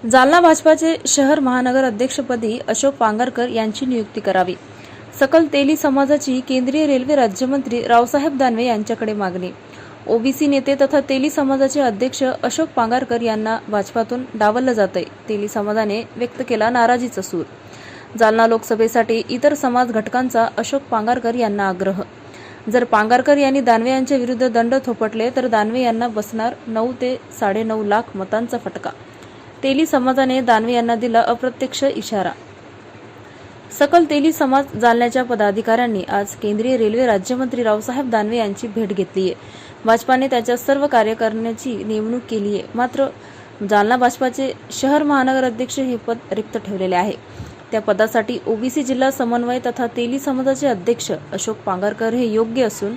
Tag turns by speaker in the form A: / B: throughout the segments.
A: जालना भाजपाचे शहर महानगर अध्यक्षपदी अशोक पांगारकर यांची नियुक्ती करावी. सकल तेली समाजाची केंद्रीय रेल्वे राज्यमंत्री रावसाहेब दानवे यांच्याकडे मागणी. ओबीसी नेते तथा तेली समाजाचे अध्यक्ष अशोक पांगारकर यांना भाजपातून डावललं जातंय. तेली समाजाने व्यक्त केला नाराजीचा सूर. जालना लोकसभेसाठी इतर समाज घटकांचा अशोक पांगारकर यांना आग्रह. जर पांगारकर यांनी दानवे यांच्या विरुद्ध दंड थोपटले तर दानवे यांना बसणार 9 ते 9.5 लाख मतांचा फटका. तेली समाजाने दानवे यांना दिला अप्रत्यक्ष इशारा. सकल तेली समाज जालन्याच्या पदाधिकाऱ्यांनी आज केंद्रीय रेल्वे राज्यमंत्री रावसाहेब दानवे यांची भेट घेतली आहे. भाजपाने त्याच्या सर्व कार्यकारिणीची नेमणूक केली आहे. मात्र जालना भाजपाचे शहर महानगर अध्यक्ष हे पद रिक्त ठेवलेले आहे. त्या पदासाठी ओबीसी जिल्हा समन्वय तथा तेली समाजाचे अध्यक्ष अशोक पांगारकर हे योग्य असून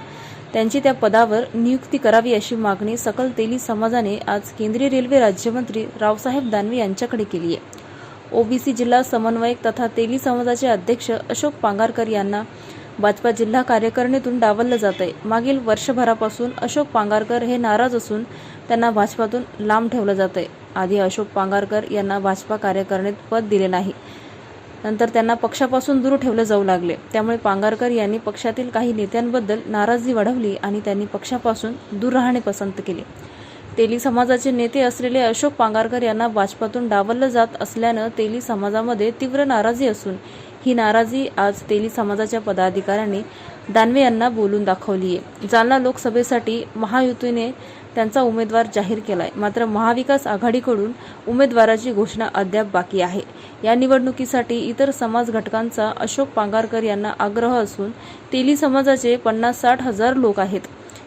A: त्यांची त्या पदावर नियुक्ती करावी अशी मागणी सकल तेली समाजाने आज केंद्रीय रेल्वे राज्यमंत्री रावसाहेब दानवे यांच्याकडे केली आहे. ओबीसी जिल्हा समन्वयक तथा तेली समाजाचे अध्यक्ष अशोक पांगारकर यांना भाजपा जिल्हा कार्यकारिणीतून डावललं जात आहे. मागील वर्षभरापासून अशोक पांगारकर हे नाराज असून त्यांना भाजपातून लांब ठेवलं जात आहे. आधी अशोक पांगारकर यांना भाजपा कार्यकारिणीत पद दिले नाही, नंतर त्यांना पक्षापासून दूर ठेवले जाऊ लागले. त्यामुळे पांगारकर यांनी पक्षातील काही नेत्यांबद्दल नाराजी वाढवली आणि त्यांनी पक्षापासून दूर राहणे पसंत केले. तेली समाजाचे नेते असलेले अशोक पांगारकर यांना भाजपातून डावललं जात असल्यानं तेली समाजामध्ये तीव्र नाराजी असून ही नाराजी आज तेली समाजाच्या पदाधिकाऱ्यांनी दानवे यांना बोलून दाखवली आहे. जालना लोकसभेसाठी महायुतीने त्यांचा उमेदवार जाहीर केलाय. मात्र महाविकास आघाडीकडून उमेदवाराची घोषणा अद्याप बाकी आहे. या निवडणुकीसाठी इतर समाज घटकांचा अशोक पांगारकर यांना आग्रह असून तेली समाजाचे 50-60 हजार लोक आहेत.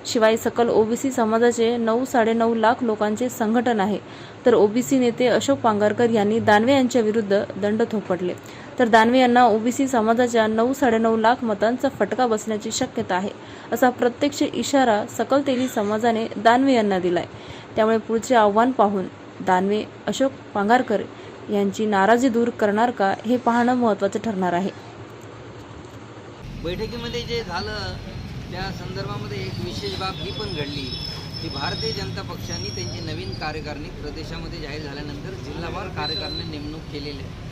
A: शिवाय सकल ओबीसी समाजाचे 9-9.5 लाख लोकांचे संघटन आहे. तर ओबीसी नेते अशोक पांगारकर यांनी दानवे यांच्या विरुद्ध दंड थोपटले तर दानवे यांना ओबीसी समाजाच्या 9-9.5 लाख मतांचा फटका बसण्याची शक्यता आहे, असा प्रत्यक्ष इशारा सकल तेली समाजाने दानवे यांना दिलाय. त्यामुळे पुढचे आव्हान पाहून दानवे अशोक पांगारकर यांची नाराजी दूर करणार का हे पाहणं महत्त्वाचं ठरणार आहे.
B: बैठकीमध्ये जे झालं त्या संदर्भामध्ये एक विशेष बाब ही पण घडली की भारतीय जनता पक्षाने त्यांची नवीन कार्यकारिणी प्रदेशामध्ये जाहीर झाल्यानंतर जिल्हावार कार्यकारिणी नेमणूक केलेली आहे.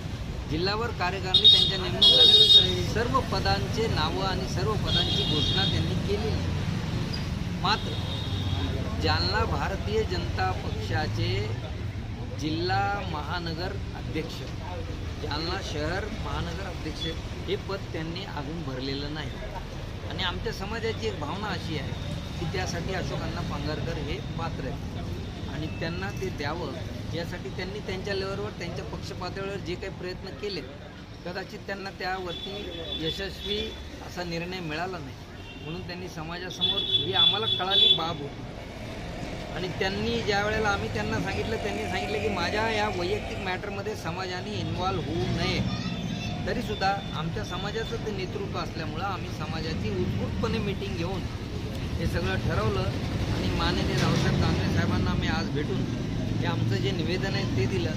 B: जिल्हावार कार्यकारिणी त्यांच्या नेमणूक झाल्यानंतर सर्व पदांचे नावं आणि सर्व पदांची घोषणा त्यांनी केलेली आहे. मात्र जालना भारतीय जनता पक्षाचे जिल्हा महानगर अध्यक्ष, जालना शहर महानगर अध्यक्ष हे पद त्यांनी अजून भरलेलं नाही. आणि आमच्या समाजाची एक भावना अशी आहे की त्यासाठी अशोकांना पांगारकर हे पात्र आहेत आणि त्यांना ते द्यावं यासाठी त्यांनी त्यांच्या लेवलवर त्यांच्या पक्ष पातळीवर जे काही प्रयत्न केले कदाचित त्यांना त्यावरती यशस्वी असा निर्णय मिळाला नाही. म्हणून त्यांनी समाजासमोर ही आम्हाला कळाली बाब होती आणि त्यांनी ज्या वेळेला आम्ही त्यांना सांगितलं त्यांनी सांगितलं की माझ्या या वैयक्तिक मॅटरमध्ये समाजाने इन्व्हॉल्व होऊ नये. तरीसुद्धा आमच्या समाजाचं ते नेतृत्व असल्यामुळं आम्ही समाजाची उत्स्फूर्तपणे मीटिंग घेऊन हे सगळं ठरवलं आणि माननीय रावसाहेब दानवे साहेबांना आम्ही आज भेटून हे आमचं जे निवेदन आहे ते दिलं.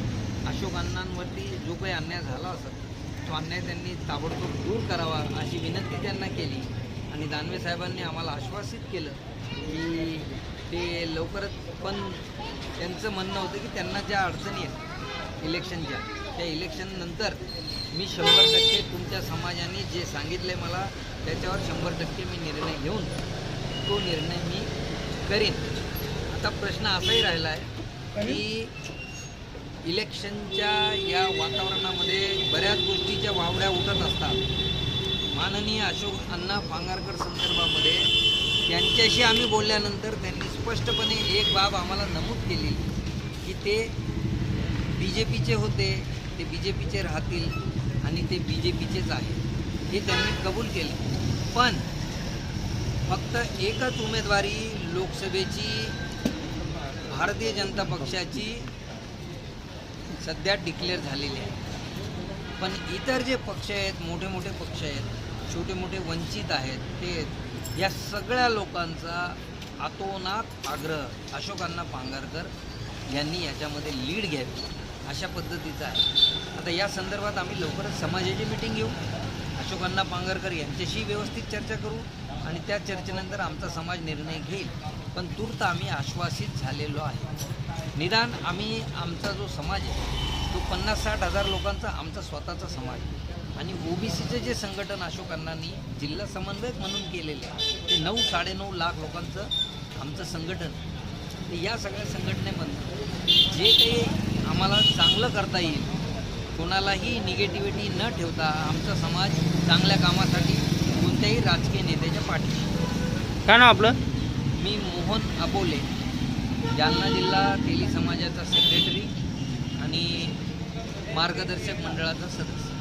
B: अशोक अण्णांवरती जो काही अन्याय झाला असेल तो अन्याय त्यांनी ताबडतोब दूर करावा अशी विनंती त्यांना केली आणि दानवे साहेबांनी आम्हाला आश्वासित केलं की ते लवकरच, पण त्यांचं म्हणणं होतं की त्यांना ज्या अडचणी आहेत इलेक्शनच्या त्या इलेक्शननंतर मी 100% तुमच्या समाजाने जे सांगितले मला त्याच्यावर 100% मी निर्णय घेऊन तो निर्णय मी करीन. आता प्रश्न असाही राहिला आहे की इलेक्शनच्या या वातावरणामध्ये बऱ्याच गोष्टीच्या वावड्या उठत असतात. माननीय अशोक अण्णा पांगारकर संदर्भामध्ये त्यांच्याशी आम्ही बोलल्यानंतर त्यांनी स्पष्टपणे एक बाब आम्हाला नमूद केली की ते BJPचे होते, ते BJPचे राहतील आणि ते BJPचेच आहेत हे त्यांनी कबूल केले. पण फक्त एकच उमेदवारी लोकसभेची भारतीय जनता पक्षाची सध्या डिक्लेअर झालेली आहे. पण इतर जे पक्ष आहेत, मोठे मोठे पक्ष आहेत, छोटे मोठे वंचित आहेत, ते या सगळ्या लोकांचा आतोनात आग्रह अशोक अण्णा पांगारकर यांनी याच्यामध्ये लीड घ्यावी अशा पद्धतीचा आहे. आता या संदर्भात आम्ही लवकरच समाजाची मीटिंग घेऊ, अशोक अण्णा पांगारकर यांच्याशी व्यवस्थित चर्चा करू आणि त्या चर्चेनंतर आमचा समाज निर्णय घेईल. पण तूर्त आम्ही आश्वासित झालेलो आहे. निदान आम्ही आमचा जो समाज आहे तो 50-60 हजार लोकांचा आमचा स्वतःचा समाज आणि ओबीसीचे जे संघटन अशोक अण्णांनी जिल्हा समन्वयक म्हणून केलेले आहे ते 9-9.5 लाख लोकांचं आमचं संघटन. तर या सगळ्या संघटनेमधून जे काही आम्हाला चांगलं करता येईल, कोणालाही निगेटिव्हिटी न ठेवता आमचा समाज चांगल्या कामासाठी कोणत्याही राजकीय नेत्याच्या पाठी.
C: काय नाव आपलं?
B: मी मोहन अबोले, जालना जिल्हा तेली समाजाचा सेक्रेटरी आणि मार्गदर्शक मंडळाचा सदस्य.